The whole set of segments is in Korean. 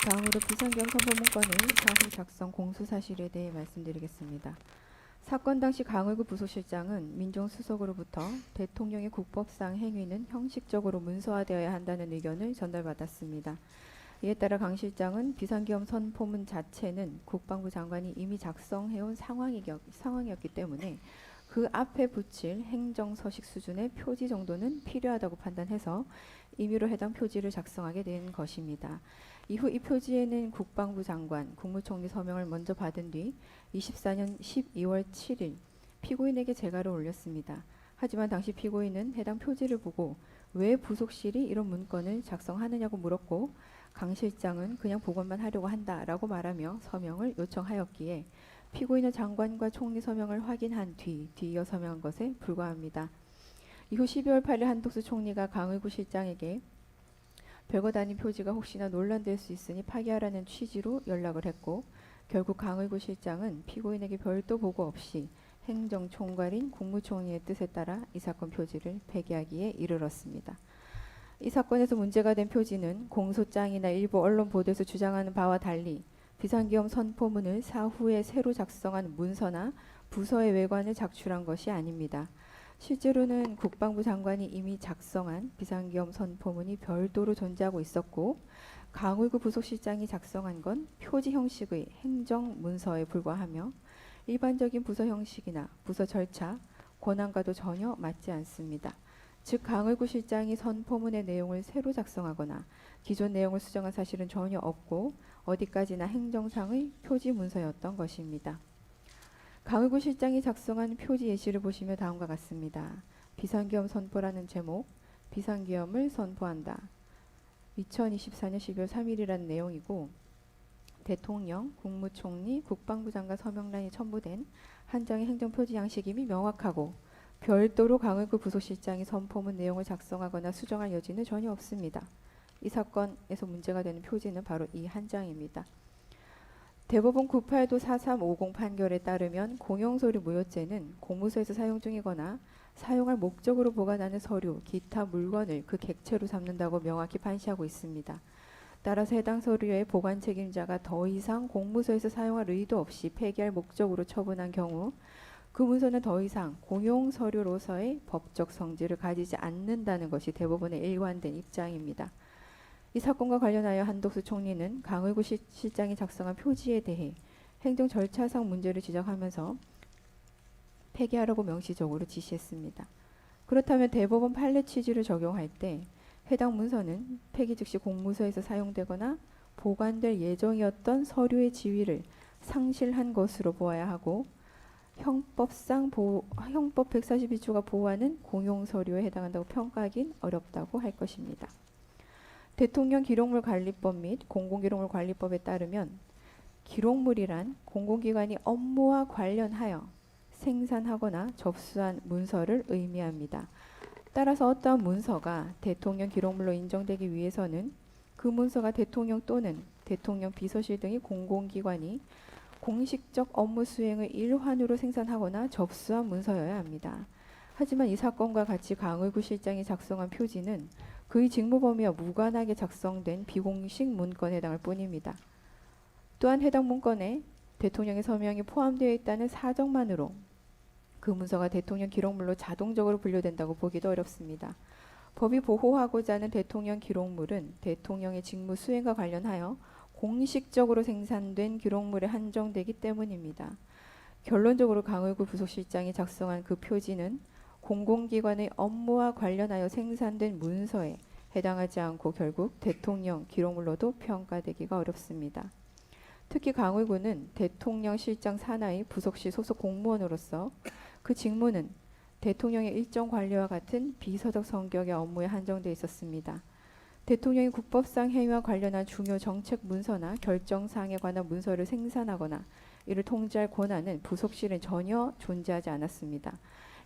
다음으로 비상경 선포문건의 사후 작성 공소 사실에 대해 말씀드리겠습니다. 사건 당시 강의구 부소실장은 민정수석으로부터 대통령의 국법상 행위는 형식적으로 문서화되어야 한다는 의견을 전달받았습니다. 이에 따라 강 실장은 비상계엄 선포문 자체는 국방부 장관이 이미 작성해온 상황이었기 때문에 그 앞에 붙일 행정서식 수준의 표지 정도는 필요하다고 판단해서 임의로 해당 표지를 작성하게 된 것입니다. 이후 이 표지에는 국방부 장관, 국무총리 서명을 먼저 받은 뒤 24년 12월 7일 피고인에게 재가를 올렸습니다. 하지만 당시 피고인은 해당 표지를 보고 왜 부속실이 이런 문건을 작성하느냐고 물었고 강 실장은 그냥 복원만 하려고 한다라고 말하며 서명을 요청하였기에 피고인은 장관과 총리 서명을 확인한 뒤이어 서명한 것에 불과합니다. 이후 12월 8일 한덕수 총리가 강의구 실장에게 별것 아닌 표지가 혹시나 논란될 수 있으니 파기하라는 취지로 연락을 했고 결국 강의구 실장은 피고인에게 별도 보고 없이 행정총괄인 국무총리의 뜻에 따라 이 사건 표지를 폐기하기에 이르렀습니다. 이 사건에서 문제가 된 표지는 공소장이나 일부 언론 보도에서 주장하는 바와 달리 비상계엄 선포문을 사후에 새로 작성한 문서나 부서의 외관을 작출한 것이 아닙니다. 실제로는 국방부 장관이 이미 작성한 비상계엄 선포문이 별도로 존재하고 있었고 강의구 부속실장이 작성한 건 표지 형식의 행정문서에 불과하며 일반적인 부서 형식이나 부서 절차, 권한과도 전혀 맞지 않습니다. 즉 강의구 실장이 선포문의 내용을 새로 작성하거나 기존 내용을 수정한 사실은 전혀 없고 어디까지나 행정상의 표지 문서였던 것입니다. 강의구 실장이 작성한 표지 예시를 보시면 다음과 같습니다. 비상계엄 선포라는 제목, 비상계엄을 선포한다. 2024년 12월 3일이라는 내용이고 대통령, 국무총리, 국방부 장관 서명란이 첨부된 한 장의 행정표지 양식임이 명확하고 별도로 강의구 부속실장이 선포문 내용을 작성하거나 수정할 여지는 전혀 없습니다. 이 사건에서 문제가 되는 표지는 바로 이 한 장입니다. 대법원 98도 4350 판결에 따르면 공용서류 무효죄는 공무소에서 사용 중이거나 사용할 목적으로 보관하는 서류, 기타 물건을 그 객체로 삼는다고 명확히 판시하고 있습니다. 따라서 해당 서류의 보관 책임자가 더 이상 공무소에서 사용할 의도 없이 폐기할 목적으로 처분한 경우 그 문서는 더 이상 공용서류로서의 법적 성질을 가지지 않는다는 것이 대법원의 일관된 입장입니다. 이 사건과 관련하여 한덕수 총리는 강의구 실장이 작성한 표지에 대해 행정 절차상 문제를 지적하면서 폐기하라고 명시적으로 지시했습니다. 그렇다면 대법원 판례 취지를 적용할 때 해당 문서는 폐기 즉시 공무소에서 사용되거나 보관될 예정이었던 서류의 지위를 상실한 것으로 보아야 하고 형법 142조가 보호하는 공용서류에 해당한다고 평가하긴 어렵다고 할 것입니다. 대통령 기록물 관리법 및 공공기록물 관리법에 따르면 기록물이란 공공기관이 업무와 관련하여 생산하거나 접수한 문서를 의미합니다. 따라서 어떠한 문서가 대통령 기록물로 인정되기 위해서는 그 문서가 대통령 또는 대통령 비서실 등의 공공기관이 공식적 업무 수행의 일환으로 생산하거나 접수한 문서여야 합니다. 하지만 이 사건과 같이 강의구 실장이 작성한 표지는 그의 직무 범위와 무관하게 작성된 비공식 문건에 해당할 뿐입니다. 또한 해당 문건에 대통령의 서명이 포함되어 있다는 사정만으로 그 문서가 대통령 기록물로 자동적으로 분류된다고 보기도 어렵습니다. 법이 보호하고자 하는 대통령 기록물은 대통령의 직무 수행과 관련하여 공식적으로 생산된 기록물에 한정되기 때문입니다. 결론적으로 강의구 부속실장이 작성한 그 표지는 공공기관의 업무와 관련하여 생산된 문서에 해당하지 않고 결국 대통령 기록물로도 평가되기가 어렵습니다. 특히 강의구는 대통령 실장 산하의 부속실 소속 공무원으로서 그 직무는 대통령의 일정 관리와 같은 비서적 성격의 업무에 한정되어 있었습니다. 대통령이 국법상 행위와 관련한 중요 정책 문서나 결정사항에 관한 문서를 생산하거나 이를 통제할 권한은 부속실은 전혀 존재하지 않았습니다.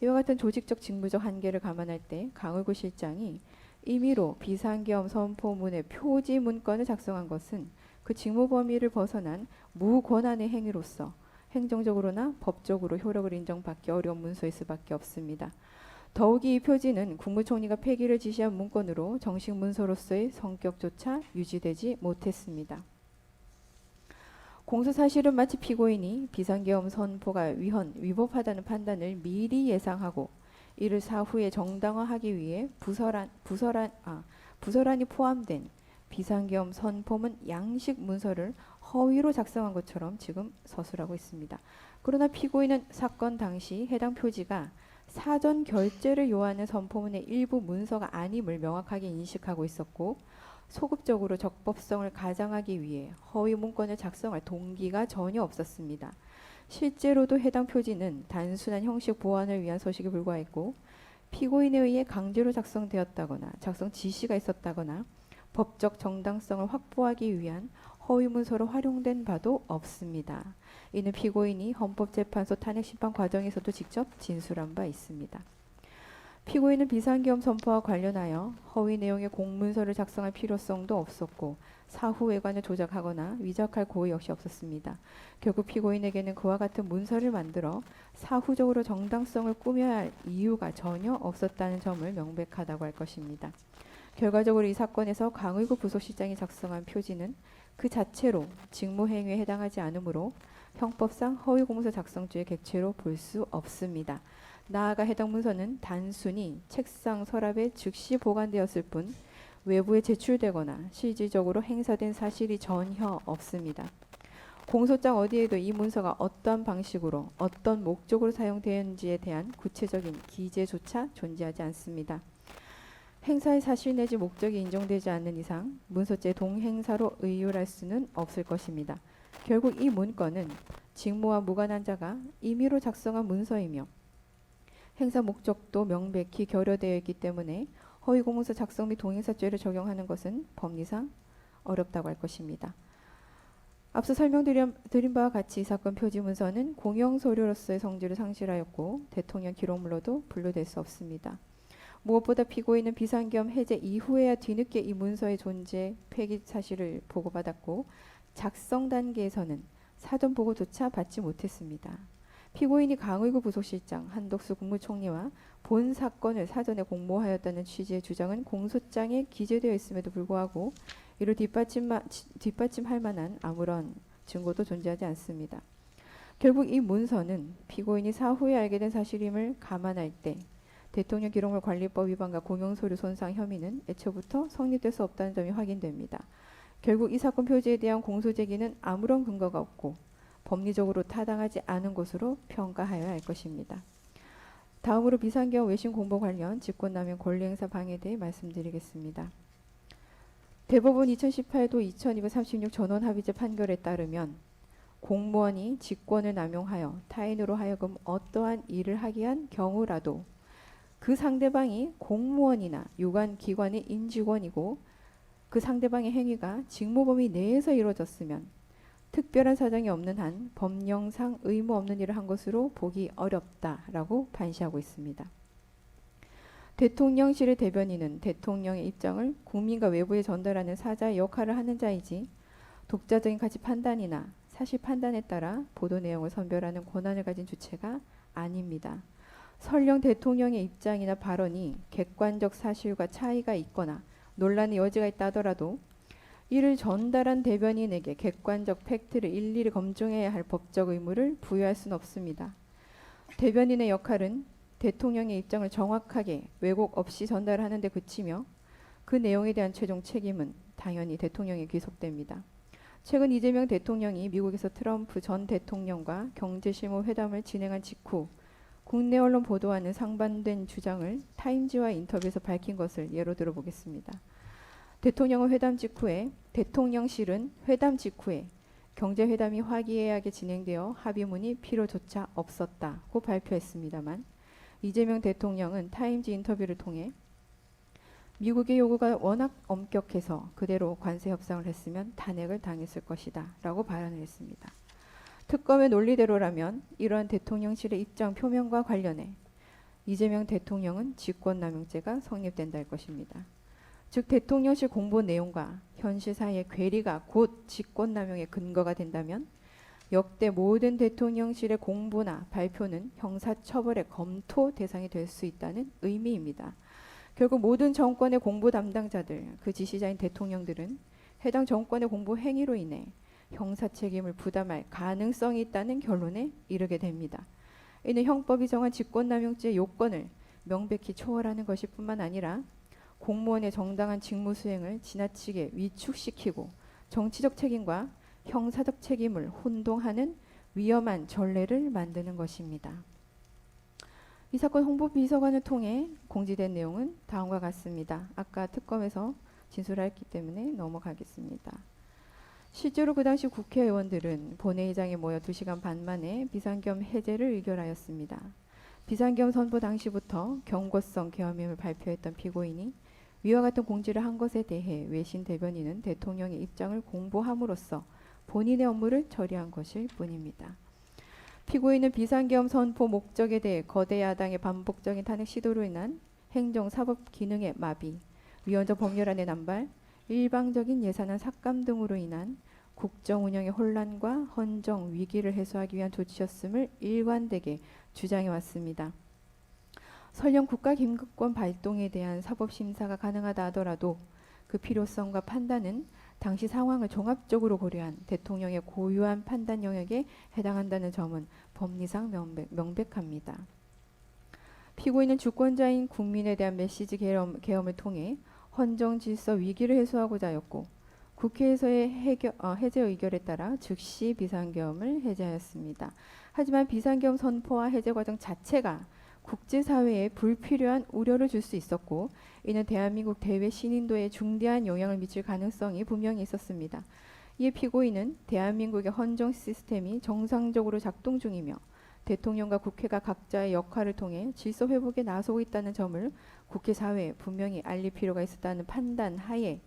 이와 같은 조직적 직무적 한계를 감안할 때 강의구 실장이 임의로 비상계엄 선포문의 표지 문건을 작성한 것은 그 직무 범위를 벗어난 무권한의 행위로서 행정적으로나 법적으로 효력을 인정받기 어려운 문서일 수밖에 없습니다. 더욱이 이 표지는 국무총리가 폐기를 지시한 문건으로 정식 문서로서의 성격조차 유지되지 못했습니다. 공수사실은 마치 피고인이 비상계엄 선포가 위법하다는 판단을 미리 예상하고 이를 사후에 정당화하기 위해 부서란이 포함된 비상계엄 선포문 양식 문서를 허위로 작성한 것처럼 지금 서술하고 있습니다. 그러나 피고인은 사건 당시 해당 표지가 사전 결재를 요하는 선포문의 일부 문서가 아님을 명확하게 인식하고 있었고 소급적으로 적법성을 가장하기 위해 허위 문건을 작성할 동기가 전혀 없었습니다. 실제로도 해당 표지는 단순한 형식 보완을 위한 서식에 불과했고 피고인에 의해 강제로 작성되었다거나 작성 지시가 있었다거나 법적 정당성을 확보하기 위한 허위 문서로 활용된 바도 없습니다. 이는 피고인이 헌법재판소 탄핵심판 과정에서도 직접 진술한 바 있습니다. 피고인은 비상계엄 선포와 관련하여 허위 내용의 공문서를 작성할 필요성도 없었고 사후 외관을 조작하거나 위작할 고의 역시 없었습니다. 결국 피고인에게는 그와 같은 문서를 만들어 사후적으로 정당성을 꾸며야 할 이유가 전혀 없었다는 점을 명백하다고 할 것입니다. 결과적으로 이 사건에서 강의구 부속실장이 작성한 표지는 그 자체로 직무행위에 해당하지 않으므로 형법상 허위공문서 작성죄의 객체로 볼 수 없습니다. 나아가 해당 문서는 단순히 책상 서랍에 즉시 보관되었을 뿐 외부에 제출되거나 실질적으로 행사된 사실이 전혀 없습니다. 공소장 어디에도 이 문서가 어떤 방식으로 어떤 목적으로 사용되었는지에 대한 구체적인 기재조차 존재하지 않습니다. 행사의 사실 내지 목적이 인정되지 않는 이상 문서죄 동행사로 의율할 수는 없을 것입니다. 결국 이 문건은 직무와 무관한 자가 임의로 작성한 문서이며 행사 목적도 명백히 결여되어 있기 때문에 허위공문서 작성 및 동행사죄를 적용하는 것은 법리상 어렵다고 할 것입니다. 앞서 설명드린 바와 같이 이 사건 표지 문서는 공영서류로서의 성질을 상실하였고 대통령 기록물로도 분류될 수 없습니다. 무엇보다 피고인은 비상계엄 해제 이후에야 뒤늦게 이 문서의 존재, 폐기 사실을 보고받았고 작성 단계에서는 사전 보고조차 받지 못했습니다. 피고인이 강의구 부속실장, 한덕수 국무총리와 본 사건을 사전에 공모하였다는 취지의 주장은 공소장에 기재되어 있음에도 불구하고 이를 뒷받침할 만한 아무런 증거도 존재하지 않습니다. 결국 이 문서는 피고인이 사후에 알게 된 사실임을 감안할 때 대통령 기록물 관리법 위반과 공용서류 손상 혐의는 애초부터 성립될 수 없다는 점이 확인됩니다. 결국 이 사건 표지에 대한 공소 제기는 아무런 근거가 없고 법리적으로 타당하지 않은 것으로 평가하여야 할 것입니다. 다음으로 비상계엄 외신 공보 관련 직권남용 권리행사 방해에 대해 말씀드리겠습니다. 대법원 2018도 2236 전원합의체 판결에 따르면 공무원이 직권을 남용하여 타인으로 하여금 어떠한 일을 하게 한 경우라도 그 상대방이 공무원이나 유관기관의 임직원이고 그 상대방의 행위가 직무범위 내에서 이루어졌으면 특별한 사정이 없는 한 법령상 의무 없는 일을 한 것으로 보기 어렵다라고 판시하고 있습니다. 대통령실의 대변인은 대통령의 입장을 국민과 외부에 전달하는 사자의 역할을 하는 자이지 독자적인 가치 판단이나 사실 판단에 따라 보도 내용을 선별하는 권한을 가진 주체가 아닙니다. 설령 대통령의 입장이나 발언이 객관적 사실과 차이가 있거나 논란의 여지가 있다 하더라도 이를 전달한 대변인에게 객관적 팩트를 일일이 검증해야 할 법적 의무를 부여할 수는 없습니다. 대변인의 역할은 대통령의 입장을 정확하게 왜곡 없이 전달하는 데 그치며 그 내용에 대한 최종 책임은 당연히 대통령에 귀속됩니다. 최근 이재명 대통령이 미국에서 트럼프 전 대통령과 경제실무 회담을 진행한 직후 국내 언론 보도와는 상반된 주장을 타임지와 인터뷰에서 밝힌 것을 예로 들어보겠습니다. 대통령은 대통령실은 회담 직후에 경제회담이 화기애애하게 진행되어 합의문이 필요조차 없었다고 발표했습니다만 이재명 대통령은 타임지 인터뷰를 통해 미국의 요구가 워낙 엄격해서 그대로 관세 협상을 했으면 탄핵을 당했을 것이다 라고 발언을 했습니다. 특검의 논리대로라면 이러한 대통령실의 입장 표명과 관련해 이재명 대통령은 직권남용죄가 성립된다 할 것입니다. 즉 대통령실 공보 내용과 현실 사이의 괴리가 곧 직권남용의 근거가 된다면 역대 모든 대통령실의 공보나 발표는 형사처벌의 검토 대상이 될 수 있다는 의미입니다. 결국 모든 정권의 공보 담당자들, 그 지시자인 대통령들은 해당 정권의 공보 행위로 인해 형사 책임을 부담할 가능성이 있다는 결론에 이르게 됩니다. 이는 형법이 정한 직권남용죄의 요건을 명백히 초월하는 것일 뿐만 아니라 공무원의 정당한 직무 수행을 지나치게 위축시키고 정치적 책임과 형사적 책임을 혼동하는 위험한 전례를 만드는 것입니다. 이 사건 홍보비서관을 통해 공지된 내용은 다음과 같습니다. 아까 특검에서 진술했기 때문에 넘어가겠습니다. 실제로 그 당시 국회의원들은 본회의장에 모여 2시간 반 만에 비상계엄 해제를 의결하였습니다. 비상계엄 선포 당시부터 경고성 계엄임을 발표했던 피고인이 위와 같은 공지를 한 것에 대해 외신 대변인은 대통령의 입장을 공보함으로써 본인의 업무를 처리한 것일 뿐입니다. 피고인은 비상계엄 선포 목적에 대해 거대 야당의 반복적인 탄핵 시도로 인한 행정 사법 기능의 마비, 위헌적 법률안의 남발, 일방적인 예산안 삭감 등으로 인한 국정 운영의 혼란과 헌정 위기를 해소하기 위한 조치였음을 일관되게 주장해 왔습니다. 설령 국가 긴급권 발동에 대한 사법 심사가 가능하다 하더라도 그 필요성과 판단은 당시 상황을 종합적으로 고려한 대통령의 고유한 판단 영역에 해당한다는 점은 법리상 명백합니다. 피고인은 주권자인 국민에 대한 메시지 계엄을 통해 헌정 질서 위기를 해소하고자 하였고 국회에서의 해제 의결에 따라 즉시 비상계엄을 해제하였습니다. 하지만 비상계엄 선포와 해제 과정 자체가 국제사회에 불필요한 우려를 줄 수 있었고 이는 대한민국 대외 신인도에 중대한 영향을 미칠 가능성이 분명히 있었습니다. 이에 피고인은 대한민국의 헌정 시스템이 정상적으로 작동 중이며 대통령과 국회가 각자의 역할을 통해 질서 회복에 나서고 있다는 점을 국회사회에 분명히 알릴 필요가 있었다는 판단 하에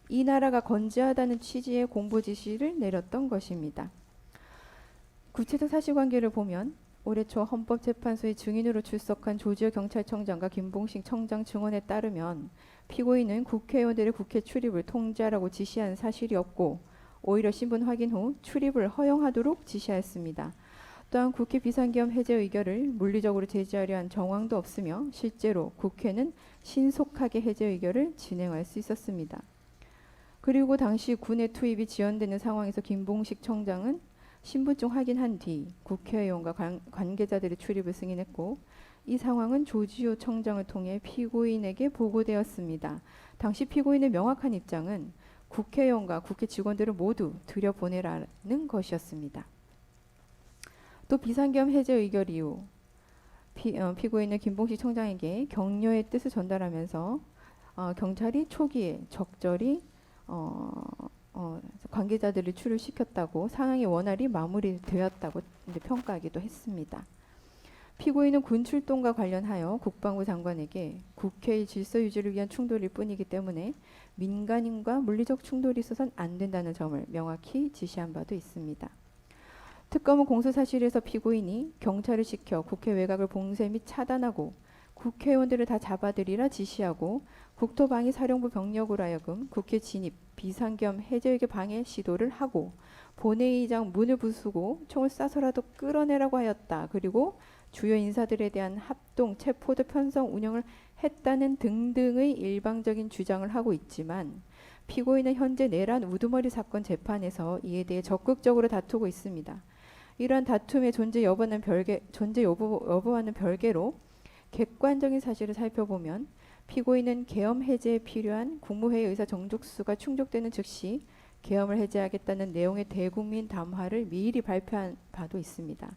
이 나라가 건재하다는 취지의 공보 지시를 내렸던 것입니다. 구체적 사실관계를 보면 올해 초 헌법재판소의 증인으로 출석한 조지호 경찰청장과 김봉식 청장 증언에 따르면 피고인은 국회의원들의 국회 출입을 통제하라고 지시한 사실이 없고 오히려 신분 확인 후 출입을 허용하도록 지시하였습니다. 또한 국회 비상계엄 해제 의결을 물리적으로 제지하려 한 정황도 없으며 실제로 국회는 신속하게 해제 의결을 진행할 수 있었습니다. 그리고 당시 군의 투입이 지연되는 상황에서 김봉식 청장은 신분증 확인한 뒤 국회의원과 관계자들의 출입을 승인했고 이 상황은 조지호 청장을 통해 피고인에게 보고되었습니다. 당시 피고인의 명확한 입장은 국회의원과 국회 직원들을 모두 들여보내라는 것이었습니다. 또 비상계엄 해제 의결 이후 피고인은 김봉식 청장에게 격려의 뜻을 전달하면서 경찰이 초기에 적절히 관계자들을 출입시켰다고 상황이 원활히 마무리되었다고 평가하기도 했습니다. 피고인은 군 출동과 관련하여 국방부 장관에게 국회의 질서 유지를 위한 충돌일 뿐이기 때문에 민간인과 물리적 충돌이 있어서는 안 된다는 점을 명확히 지시한 바도 있습니다. 특검은 공소사실에서 피고인이 경찰을 시켜 국회 외곽을 봉쇄 및 차단하고 국회의원들을 다 잡아들이라 지시하고 국토방위 사령부 병력으로 하여금 국회 진입 비상계엄 해제의결 방해 시도를 하고 본회의장 문을 부수고 총을 쏴서라도 끌어내라고 하였다. 그리고 주요 인사들에 대한 합동 체포도 편성 운영을 했다는 등등의 일방적인 주장을 하고 있지만 피고인은 현재 내란 우두머리 사건 재판에서 이에 대해 적극적으로 다투고 있습니다. 이러한 다툼의 존재 여부와는 별개로 객관적인 사실을 살펴보면 피고인은 계엄 해제에 필요한 국무회의 의사 정족수가 충족되는 즉시 계엄을 해제하겠다는 내용의 대국민 담화를 미리 발표한 바도 있습니다.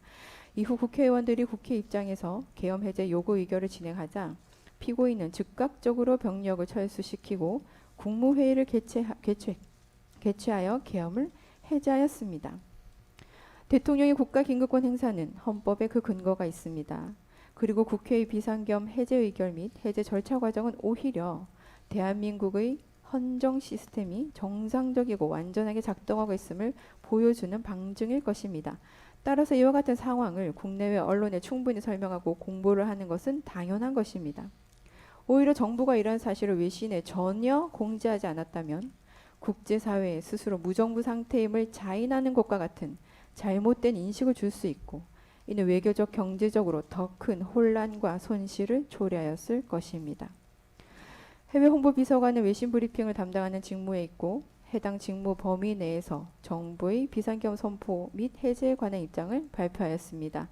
이후 국회의원들이 국회 입장에서 계엄 해제 요구 의결을 진행하자 피고인은 즉각적으로 병력을 철수시키고 국무회의를 개최하여 계엄을 해제하였습니다. 대통령의 국가긴급권 행사는 헌법에 그 근거가 있습니다. 그리고 국회의 비상계엄 해제 의결 및 해제 절차 과정은 오히려 대한민국의 헌정 시스템이 정상적이고 완전하게 작동하고 있음을 보여주는 방증일 것입니다. 따라서 이와 같은 상황을 국내외 언론에 충분히 설명하고 공보를 하는 것은 당연한 것입니다. 오히려 정부가 이러한 사실을 외신에 전혀 공지하지 않았다면 국제사회에 스스로 무정부 상태임을 자인하는 것과 같은 잘못된 인식을 줄 수 있고 이는 외교적 경제적으로 더 큰 혼란과 손실을 초래하였을 것입니다. 해외 홍보 비서관은 외신 브리핑을 담당하는 직무에 있고 해당 직무 범위 내에서 정부의 비상계엄 선포 및 해제에 관한 입장을 발표하였습니다.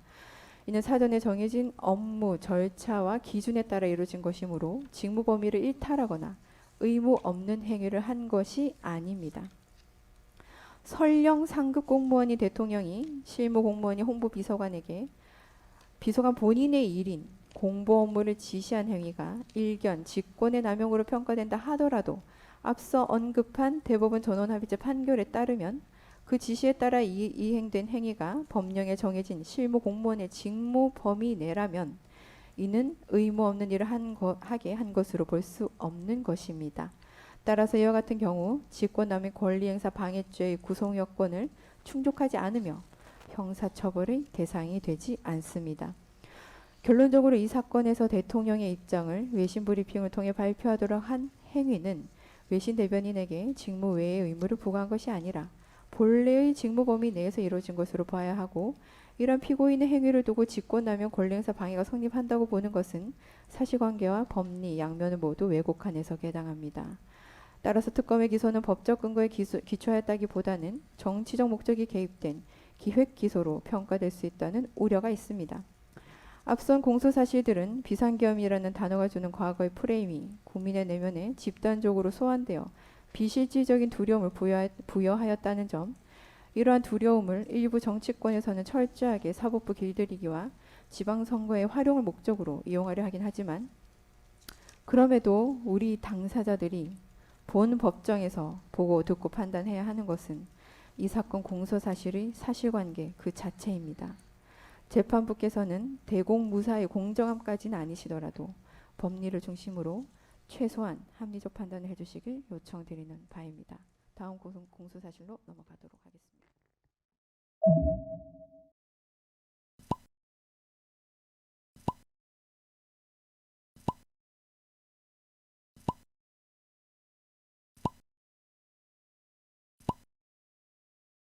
이는 사전에 정해진 업무 절차와 기준에 따라 이루어진 것이므로 직무 범위를 일탈하거나 의무 없는 행위를 한 것이 아닙니다. 설령 상급 공무원이 대통령이 실무 공무원이 홍보비서관에게 비서관 본인의 일인 공보 업무를 지시한 행위가 일견 직권의 남용으로 평가된다 하더라도 앞서 언급한 대법원 전원합의체 판결에 따르면 그 지시에 따라 이행된 행위가 법령에 정해진 실무 공무원의 직무 범위 내라면 이는 의무 없는 일을 하게 한 것으로 볼 수 없는 것입니다. 따라서 이와 같은 경우 직권남용 권리행사 방해죄의 구성 요건을 충족하지 않으며 형사처벌의 대상이 되지 않습니다. 결론적으로 이 사건에서 대통령의 입장을 외신 브리핑을 통해 발표하도록 한 행위는 외신 대변인에게 직무 외의 의무를 부과한 것이 아니라 본래의 직무 범위 내에서 이루어진 것으로 봐야 하고, 이런 피고인의 행위를 두고 직권남용 권리행사 방해가 성립한다고 보는 것은 사실관계와 법리 양면을 모두 왜곡한 해석에 해당합니다. 따라서 특검의 기소는 법적 근거에 기초하였다기보다는 정치적 목적이 개입된 기획 기소로 평가될 수 있다는 우려가 있습니다. 앞선 공소사실들은 비상계엄이라는 단어가 주는 과거의 프레임이 국민의 내면에 집단적으로 소환되어 비실질적인 두려움을 부여하였다는 점, 이러한 두려움을 일부 정치권에서는 철저하게 사법부 길들이기와 지방선거의 활용을 목적으로 이용하려 하긴 하지만, 그럼에도 우리 당사자들이 본 법정에서 보고 듣고 판단해야 하는 것은 이 사건 공소사실의 사실관계 그 자체입니다. 재판부께서는 대공무사의 공정함까지는 아니시더라도 법리를 중심으로 최소한 합리적 판단을 해주시길 요청드리는 바입니다. 다음 공소사실로 넘어가도록 하겠습니다.